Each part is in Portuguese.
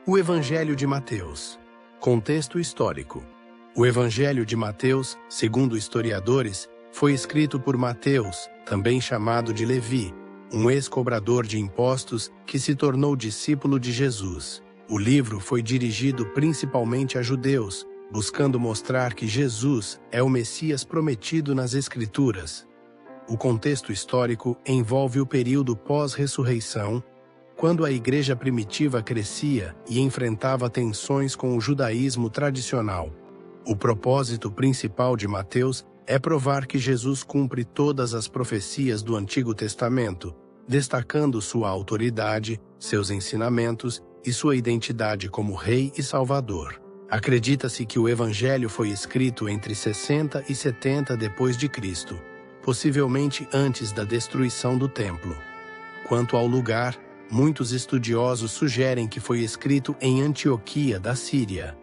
O Evangelho de Mateus. Contexto histórico. O Evangelho de Mateus, segundo historiadores, foi escrito por Mateus, também chamado de Levi, um ex-cobrador de impostos que se tornou discípulo de Jesus. O livro foi dirigido principalmente a judeus, buscando mostrar que Jesus é o Messias prometido nas Escrituras. O contexto histórico envolve o período pós-ressurreição, quando a igreja primitiva crescia e enfrentava tensões com o judaísmo tradicional. O propósito principal de Mateus é provar que Jesus cumpre todas as profecias do Antigo Testamento, destacando sua autoridade, seus ensinamentos e sua identidade como Rei e Salvador. Acredita-se que o Evangelho foi escrito entre 60 e 70 d.C., possivelmente antes da destruição do templo. Quanto ao lugar, muitos estudiosos sugerem que foi escrito em Antioquia da Síria,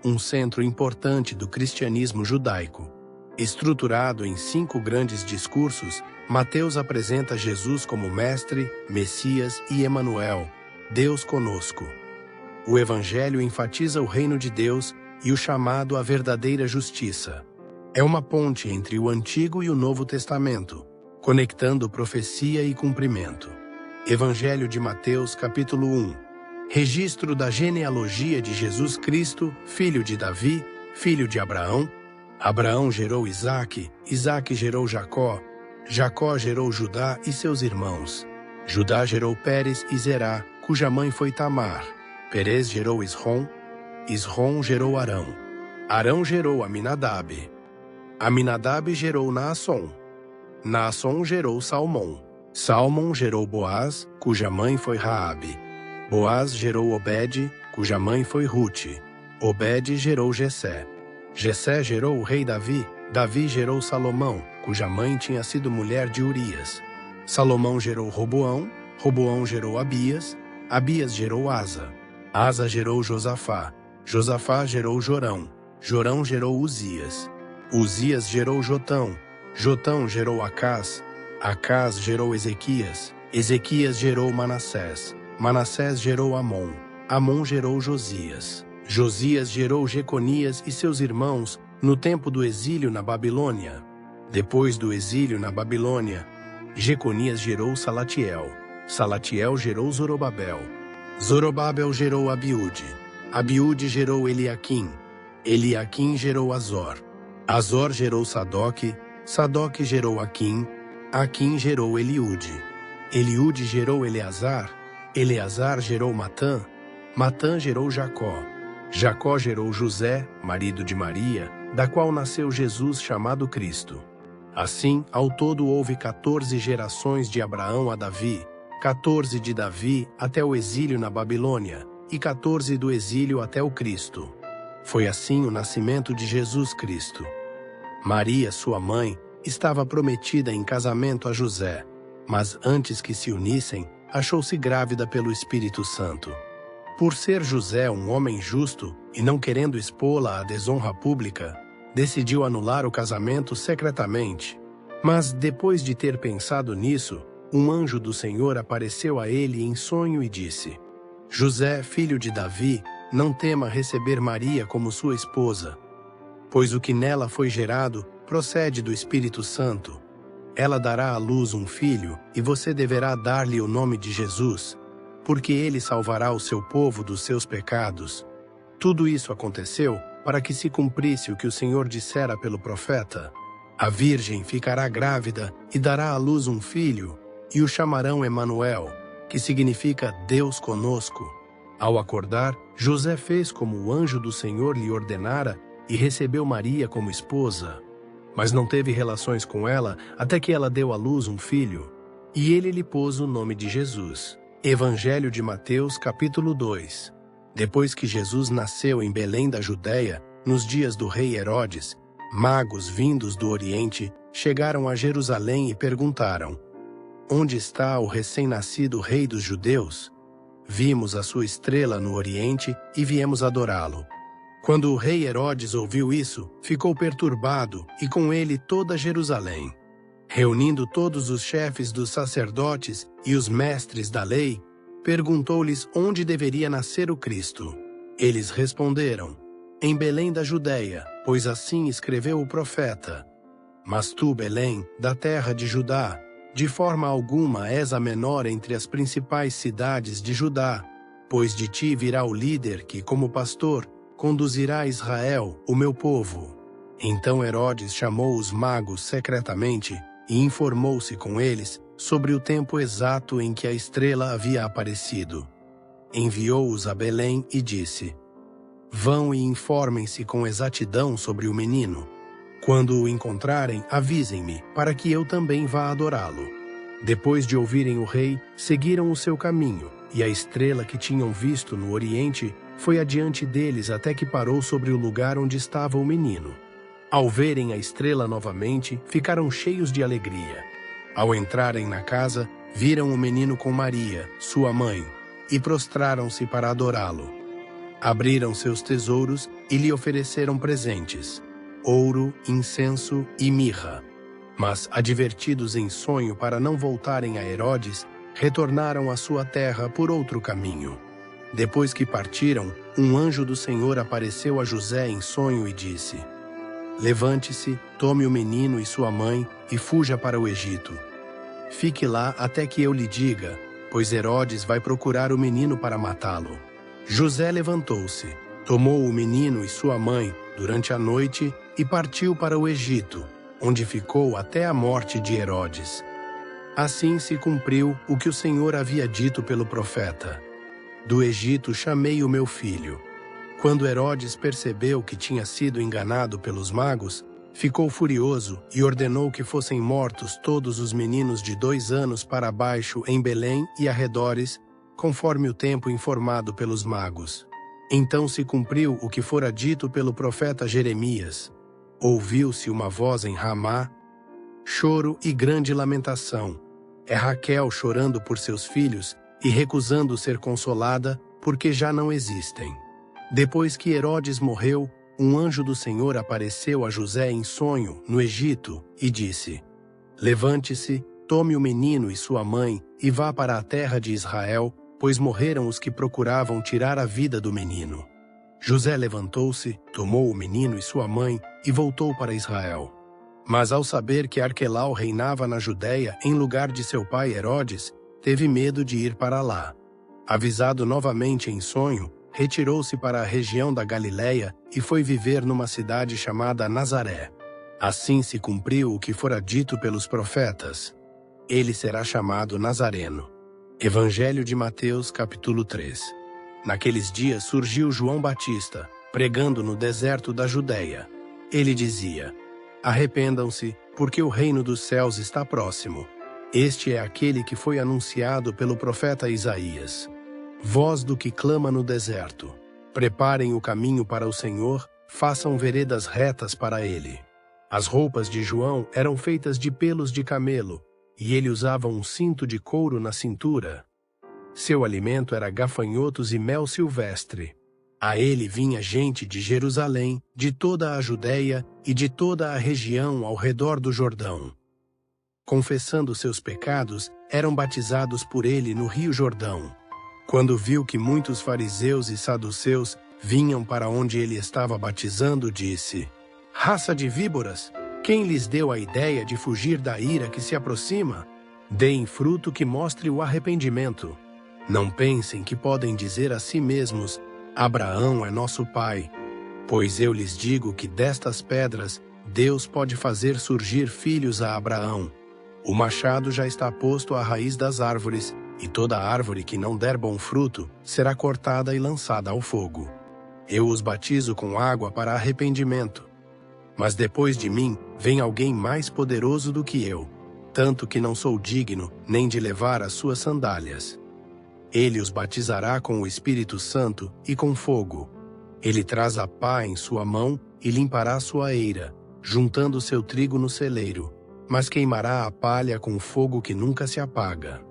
um centro importante do cristianismo judaico. Estruturado em 5 grandes discursos, Mateus apresenta Jesus como Mestre, Messias e Emanuel, Deus conosco. O Evangelho enfatiza o reino de Deus e o chamado à verdadeira justiça. É uma ponte entre o Antigo e o Novo Testamento, conectando profecia e cumprimento. Evangelho de Mateus, capítulo 1. Registro da genealogia de Jesus Cristo, filho de Davi, filho de Abraão. Abraão gerou Isaque, Isaque gerou Jacó, Jacó gerou Judá e seus irmãos. Judá gerou Pérez e Zerá, cuja mãe foi Tamar. Perez gerou Esrom, Esrom gerou Arão. Arão gerou Aminadab. Aminadab gerou Naasson. Naasson gerou Salmão. Salmão gerou Boaz, cuja mãe foi Raabe. Boaz gerou Obed, cuja mãe foi Rute. Obed gerou Jessé. Jessé gerou o rei Davi. Davi gerou Salomão, cuja mãe tinha sido mulher de Urias. Salomão gerou Roboão. Roboão gerou Abias. Abias gerou Asa. Asa gerou Josafá. Josafá gerou Jorão. Jorão gerou Uzias. Uzias gerou Jotão. Jotão gerou Acás. Acás gerou Ezequias. Ezequias gerou Manassés. Manassés gerou Amon. Amon gerou Josias. Josias gerou Jeconias e seus irmãos no tempo do exílio na Babilônia. Depois do exílio na Babilônia, Jeconias gerou Salatiel. Salatiel gerou Zorobabel. Zorobabel gerou Abiúde. Abiúde gerou Eliaquim. Eliaquim gerou Azor. Azor gerou Sadoque. Sadoque gerou Aquim. Aquim gerou Eliúde. Eliúde gerou Eleazar. Eleazar gerou Matã. Matã gerou Jacó. Jacó gerou José, marido de Maria, da qual nasceu Jesus chamado Cristo. Assim, ao todo houve 14 gerações de Abraão a Davi, 14 de Davi até o exílio na Babilônia, e 14 do exílio até o Cristo. Foi assim o nascimento de Jesus Cristo. Maria, sua mãe, estava prometida em casamento a José, mas antes que se unissem, achou-se grávida pelo Espírito Santo. Por ser José um homem justo e não querendo expô-la à desonra pública, decidiu anular o casamento secretamente. Mas depois de ter pensado nisso, um anjo do Senhor apareceu a ele em sonho e disse: José, filho de Davi, não tema receber Maria como sua esposa, pois o que nela foi gerado procede do Espírito Santo. Ela dará à luz um filho, e você deverá dar-lhe o nome de Jesus, porque ele salvará o seu povo dos seus pecados. Tudo isso aconteceu para que se cumprisse o que o Senhor dissera pelo profeta: a virgem ficará grávida e dará à luz um filho, e o chamarão Emanuel, que significa Deus conosco. Ao acordar, José fez como o anjo do Senhor lhe ordenara e recebeu Maria como esposa. Mas não teve relações com ela até que ela deu à luz um filho, e ele lhe pôs o nome de Jesus. Evangelho de Mateus, capítulo 2. Depois que Jesus nasceu em Belém da Judéia, nos dias do rei Herodes, magos vindos do Oriente chegaram a Jerusalém e perguntaram: Onde está o recém-nascido rei dos judeus? Vimos a sua estrela no Oriente e viemos adorá-lo. Quando o rei Herodes ouviu isso, ficou perturbado, e com ele toda Jerusalém. Reunindo todos os chefes dos sacerdotes e os mestres da lei, perguntou-lhes onde deveria nascer o Cristo. Eles responderam: em Belém da Judeia, pois assim escreveu o profeta. Mas tu, Belém, da terra de Judá, de forma alguma és a menor entre as principais cidades de Judá, pois de ti virá o líder que, como pastor, conduzirá Israel, o meu povo. Então Herodes chamou os magos secretamente e informou-se com eles sobre o tempo exato em que a estrela havia aparecido. Enviou-os a Belém e disse: vão e informem-se com exatidão sobre o menino. Quando o encontrarem, avisem-me, para que eu também vá adorá-lo. Depois de ouvirem o rei, seguiram o seu caminho, e a estrela que tinham visto no oriente foi adiante deles até que parou sobre o lugar onde estava o menino. Ao verem a estrela novamente, ficaram cheios de alegria. Ao entrarem na casa, viram o menino com Maria, sua mãe, e prostraram-se para adorá-lo. Abriram seus tesouros e lhe ofereceram presentes: ouro, incenso e mirra. Mas, advertidos em sonho para não voltarem a Herodes, retornaram à sua terra por outro caminho. Depois que partiram, um anjo do Senhor apareceu a José em sonho e disse: levante-se, tome o menino e sua mãe e fuja para o Egito. Fique lá até que eu lhe diga, pois Herodes vai procurar o menino para matá-lo. José levantou-se, tomou o menino e sua mãe durante a noite e partiu para o Egito, onde ficou até a morte de Herodes. Assim se cumpriu o que o Senhor havia dito pelo profeta: do Egito chamei o meu filho. Quando Herodes percebeu que tinha sido enganado pelos magos, ficou furioso e ordenou que fossem mortos todos os meninos de 2 anos para baixo em Belém e arredores, conforme o tempo informado pelos magos. Então se cumpriu o que fora dito pelo profeta Jeremias. Ouviu-se uma voz em Ramá, choro e grande lamentação. É Raquel chorando por seus filhos e recusando ser consolada, porque já não existem. Depois que Herodes morreu, um anjo do Senhor apareceu a José em sonho, no Egito, e disse: levante-se, tome o menino e sua mãe e vá para a terra de Israel, pois morreram os que procuravam tirar a vida do menino. José levantou-se, tomou o menino e sua mãe e voltou para Israel. Mas ao saber que Arquelau reinava na Judeia em lugar de seu pai Herodes, teve medo de ir para lá. Avisado novamente em sonho, retirou-se para a região da Galiléia e foi viver numa cidade chamada Nazaré. Assim se cumpriu o que fora dito pelos profetas: ele será chamado Nazareno. Evangelho de Mateus, capítulo 3. Naqueles dias surgiu João Batista, pregando no deserto da Judeia. Ele dizia: arrependam-se, porque o reino dos céus está próximo. Este é aquele que foi anunciado pelo profeta Isaías. Voz do que clama no deserto: preparem o caminho para o Senhor, façam veredas retas para ele. As roupas de João eram feitas de pelos de camelo, e ele usava um cinto de couro na cintura. Seu alimento era gafanhotos e mel silvestre. A ele vinha gente de Jerusalém, de toda a Judeia e de toda a região ao redor do Jordão. Confessando seus pecados, eram batizados por ele no Rio Jordão. Quando viu que muitos fariseus e saduceus vinham para onde ele estava batizando, disse: raça de víboras, quem lhes deu a ideia de fugir da ira que se aproxima? Deem fruto que mostre o arrependimento. Não pensem que podem dizer a si mesmos: Abraão é nosso pai. Pois eu lhes digo que destas pedras Deus pode fazer surgir filhos a Abraão. O machado já está posto à raiz das árvores, e toda árvore que não der bom fruto será cortada e lançada ao fogo. Eu os batizo com água para arrependimento. Mas depois de mim vem alguém mais poderoso do que eu, tanto que não sou digno nem de levar as suas sandálias. Ele os batizará com o Espírito Santo e com fogo. Ele traz a pá em sua mão e limpará sua eira, juntando seu trigo no celeiro, mas queimará a palha com fogo que nunca se apaga.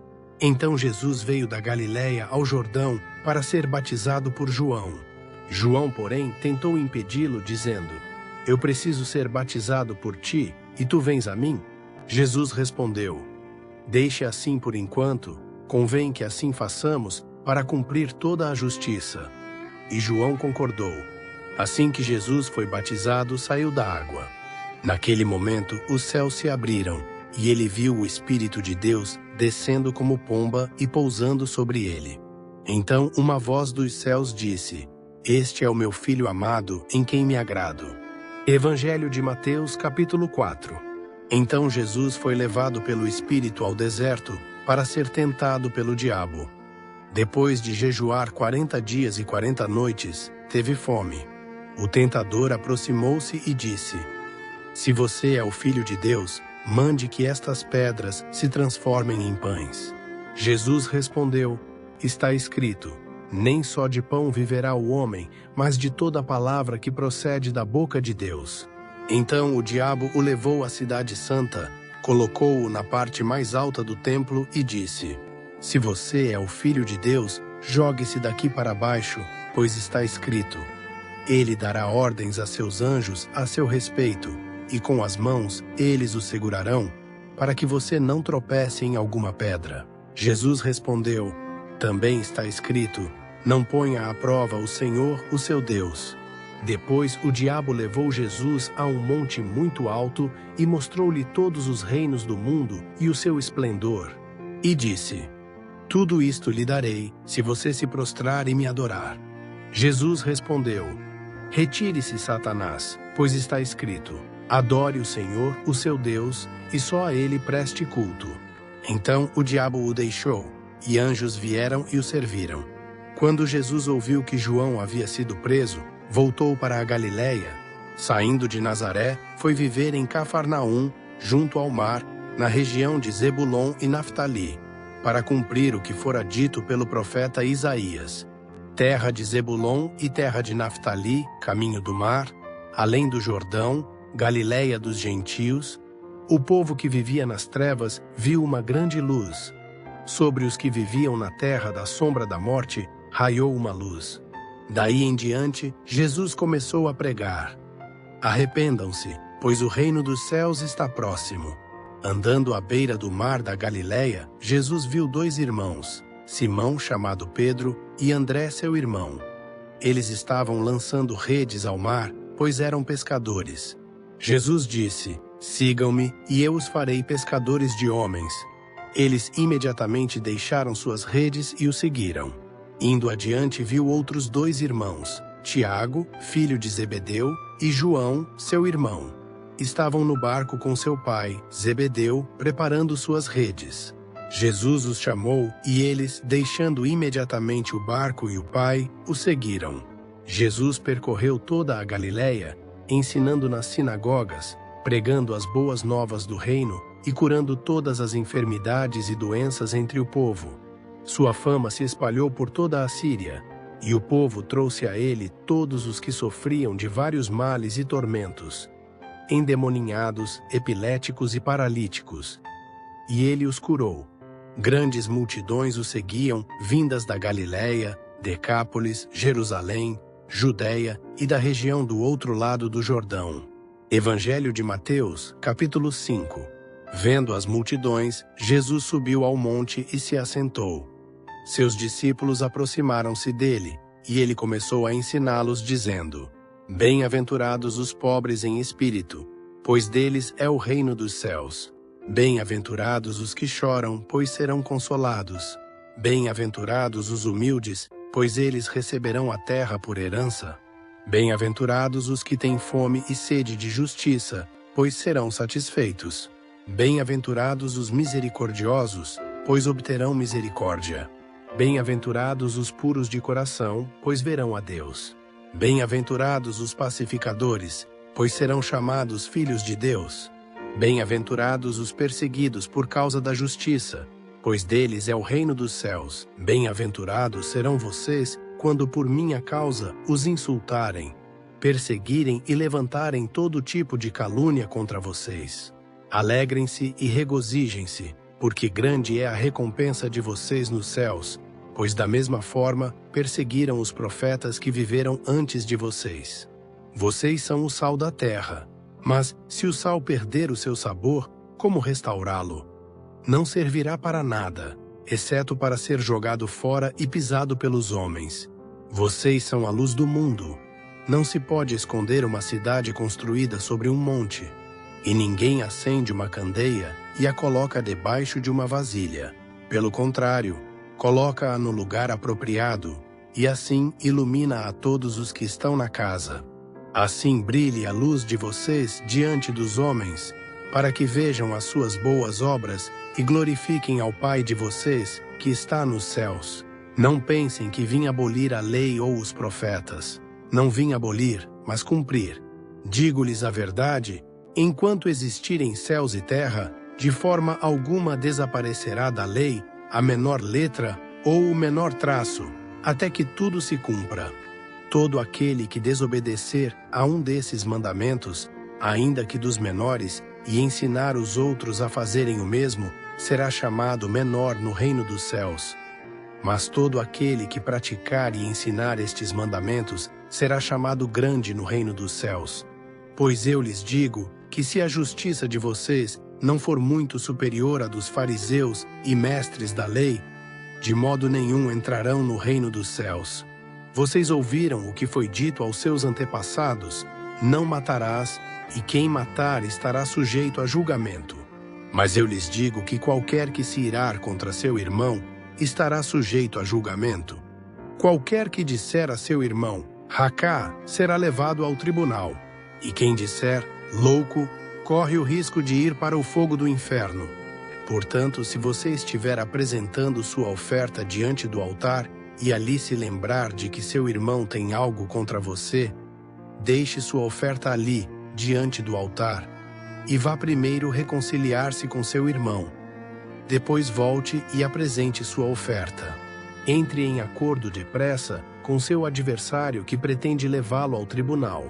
Então Jesus veio da Galiléia ao Jordão para ser batizado por João. João, porém, tentou impedi-lo, dizendo: eu preciso ser batizado por ti, e tu vens a mim? Jesus respondeu: deixe assim por enquanto, Convém que assim façamos para cumprir toda a justiça. E João concordou. Assim que Jesus foi batizado, saiu da água. Naquele momento, os céus se abriram, e ele viu o Espírito de Deus descendo como pomba e pousando sobre ele. Então uma voz dos céus disse: Este é o meu Filho amado, em quem me agrado. Evangelho de Mateus, capítulo 4. Então Jesus foi levado pelo Espírito ao deserto para ser tentado pelo diabo. Depois de jejuar 40 dias e 40 noites, teve fome. O tentador aproximou-se e disse: Se você é o Filho de Deus, mande que estas pedras se transformem em pães. Jesus respondeu: Está escrito: Nem só de pão viverá o homem, mas de toda palavra que procede da boca de Deus. Então o diabo o levou à cidade santa, colocou-o na parte mais alta do templo e disse: Se você é o Filho de Deus, jogue-se daqui para baixo, pois está escrito: Ele dará ordens a seus anjos a seu respeito, e com as mãos eles o segurarão, para que você não tropece em alguma pedra. Jesus respondeu: Também está escrito: Não ponha à prova o Senhor, o seu Deus. Depois o diabo levou Jesus a um monte muito alto e mostrou-lhe todos os reinos do mundo e o seu esplendor. E disse: Tudo isto lhe darei, se você se prostrar e me adorar. Jesus respondeu: Retire-se, Satanás, pois está escrito: Adore o Senhor, o seu Deus, e só a ele preste culto. Então o diabo o deixou, e anjos vieram e o serviram. Quando Jesus ouviu que João havia sido preso, voltou para a Galiléia. Saindo de Nazaré, foi viver em Cafarnaum, junto ao mar, na região de Zebulon e Naftali, para cumprir o que fora dito pelo profeta Isaías: Terra de Zebulon e terra de Naftali, caminho do mar, além do Jordão, Galiléia dos gentios. O povo que vivia nas trevas viu uma grande luz. Sobre os que viviam na terra da sombra da morte, raiou uma luz. Daí em diante, Jesus começou a pregar: Arrependam-se, pois o reino dos céus está próximo. Andando à beira do mar da Galiléia, Jesus viu dois irmãos, Simão, chamado Pedro, e André, seu irmão. Eles estavam lançando redes ao mar, pois eram pescadores. Jesus disse: Sigam-me, e eu os farei pescadores de homens. Eles imediatamente deixaram suas redes e o seguiram. Indo adiante, viu outros dois irmãos, Tiago, filho de Zebedeu, e João, seu irmão. Estavam no barco com seu pai, Zebedeu, preparando suas redes. Jesus os chamou, e eles, deixando imediatamente o barco e o pai, o seguiram. Jesus percorreu toda a Galiléia, ensinando nas sinagogas, pregando as boas novas do reino e curando todas as enfermidades e doenças entre o povo. Sua fama se espalhou por toda a Síria, e o povo trouxe a ele todos os que sofriam de vários males e tormentos, endemoninhados, epiléticos e paralíticos. E ele os curou. Grandes multidões o seguiam, vindas da Galiléia, Decápolis, Jerusalém, Judéia e da região do outro lado do Jordão. Evangelho de Mateus, capítulo 5. Vendo as multidões, Jesus subiu ao monte e se assentou. Seus discípulos aproximaram-se dele, e ele começou a ensiná-los, dizendo: Bem-aventurados os pobres em espírito, pois deles é o reino dos céus. Bem-aventurados os que choram, pois serão consolados. Bem-aventurados os humildes, pois eles receberão a terra por herança. Bem-aventurados os que têm fome e sede de justiça, pois serão satisfeitos. Bem-aventurados os misericordiosos, pois obterão misericórdia. Bem-aventurados os puros de coração, pois verão a Deus. Bem-aventurados os pacificadores, pois serão chamados filhos de Deus. Bem-aventurados os perseguidos por causa da justiça, pois deles é o reino dos céus. Bem-aventurados serão vocês, quando por minha causa os insultarem, perseguirem e levantarem todo tipo de calúnia contra vocês. Alegrem-se e regozijem-se, porque grande é a recompensa de vocês nos céus, pois da mesma forma perseguiram os profetas que viveram antes de vocês. Vocês são o sal da terra, mas se o sal perder o seu sabor, como restaurá-lo? Não servirá para nada, exceto para ser jogado fora e pisado pelos homens. Vocês são a luz do mundo. Não se pode esconder uma cidade construída sobre um monte. E ninguém acende uma candeia e a coloca debaixo de uma vasilha. Pelo contrário, coloca-a no lugar apropriado, e assim ilumina a todos os que estão na casa. Assim brilhe a luz de vocês diante dos homens, para que vejam as suas boas obras e glorifiquem ao Pai de vocês, que está nos céus. Não pensem que vim abolir a lei ou os profetas. Não vim abolir, mas cumprir. Digo-lhes a verdade, enquanto existirem céus e terra, de forma alguma desaparecerá da lei a menor letra ou o menor traço, até que tudo se cumpra. Todo aquele que desobedecer a um desses mandamentos, ainda que dos menores, e ensinar os outros a fazerem o mesmo, será chamado menor no reino dos céus. Mas todo aquele que praticar e ensinar estes mandamentos será chamado grande no reino dos céus. Pois eu lhes digo que se a justiça de vocês não for muito superior à dos fariseus e mestres da lei, de modo nenhum entrarão no reino dos céus. Vocês ouviram o que foi dito aos seus antepassados: não matarás, e quem matar estará sujeito a julgamento. Mas eu lhes digo que qualquer que se irar contra seu irmão estará sujeito a julgamento. Qualquer que disser a seu irmão, Racá, será levado ao tribunal. E quem disser, louco, corre o risco de ir para o fogo do inferno. Portanto, se você estiver apresentando sua oferta diante do altar e ali se lembrar de que seu irmão tem algo contra você, deixe sua oferta ali, diante do altar, e vá primeiro reconciliar-se com seu irmão. Depois volte e apresente sua oferta. Entre em acordo depressa com seu adversário que pretende levá-lo ao tribunal.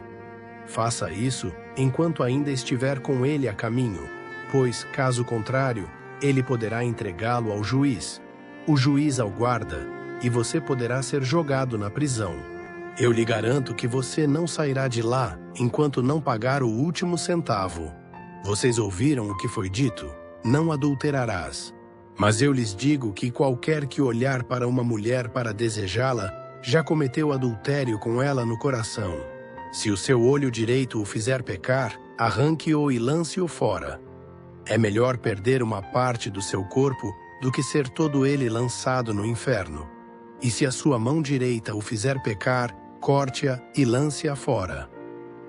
Faça isso enquanto ainda estiver com ele a caminho, pois, caso contrário, ele poderá entregá-lo ao juiz, o juiz ao guarda, e você poderá ser jogado na prisão. Eu lhe garanto que você não sairá de lá enquanto não pagar o último centavo. Vocês ouviram o que foi dito? Não adulterarás. Mas eu lhes digo que qualquer que olhar para uma mulher para desejá-la, já cometeu adultério com ela no coração. Se o seu olho direito o fizer pecar, arranque-o e lance-o fora. É melhor perder uma parte do seu corpo do que ser todo ele lançado no inferno. E se a sua mão direita o fizer pecar, corte-a e lance-a fora.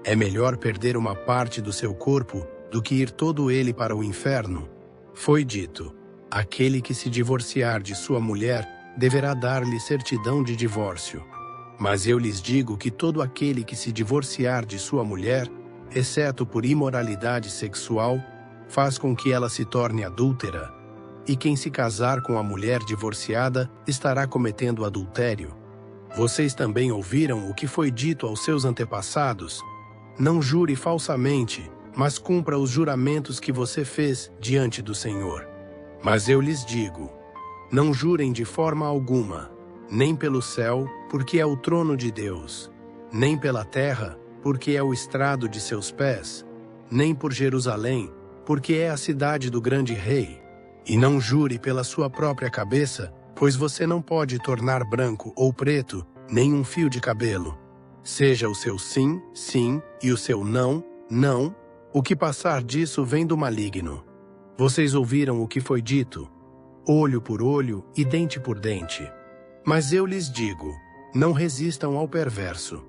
É melhor perder uma parte do seu corpo do que ir todo ele para o inferno. Foi dito: aquele que se divorciar de sua mulher deverá dar-lhe certidão de divórcio. Mas eu lhes digo que todo aquele que se divorciar de sua mulher, exceto por imoralidade sexual, faz com que ela se torne adúltera. E quem se casar com a mulher divorciada estará cometendo adultério. Vocês também ouviram o que foi dito aos seus antepassados: não jure falsamente, mas cumpra os juramentos que você fez diante do Senhor. Mas eu lhes digo: não jurem de forma alguma, nem pelo céu, porque é o trono de Deus, nem pela terra, porque é o estrado de seus pés, nem por Jerusalém, porque é a cidade do grande rei. E não jure pela sua própria cabeça, pois você não pode tornar branco ou preto nem um fio de cabelo. Seja o seu sim, sim, e o seu não, não. O que passar disso vem do maligno. Vocês ouviram o que foi dito: olho por olho e dente por dente. Mas eu lhes digo: não resistam ao perverso.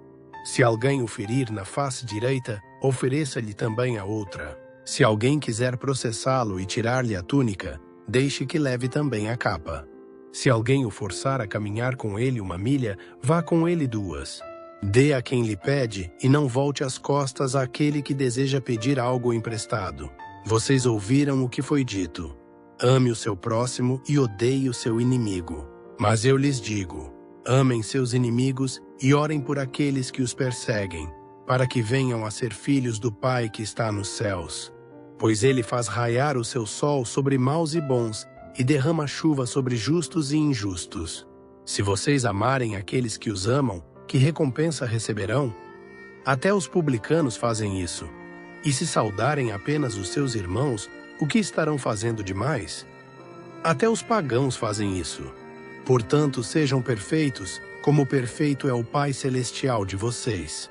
Se alguém o ferir na face direita, ofereça-lhe também a outra. Se alguém quiser processá-lo e tirar-lhe a túnica, deixe que leve também a capa. Se alguém o forçar a caminhar com ele 1 milha, vá com ele 2. Dê a quem lhe pede e não volte as costas àquele que deseja pedir algo emprestado. Vocês ouviram o que foi dito: ame o seu próximo e odeie o seu inimigo. Mas eu lhes digo: amem seus inimigos e orem por aqueles que os perseguem, para que venham a ser filhos do Pai que está nos céus. Pois ele faz raiar o seu sol sobre maus e bons, e derrama chuva sobre justos e injustos. Se vocês amarem aqueles que os amam, que recompensa receberão? Até os publicanos fazem isso. E se saudarem apenas os seus irmãos, o que estarão fazendo demais? Até os pagãos fazem isso. Portanto, sejam perfeitos, como perfeito é o Pai Celestial de vocês.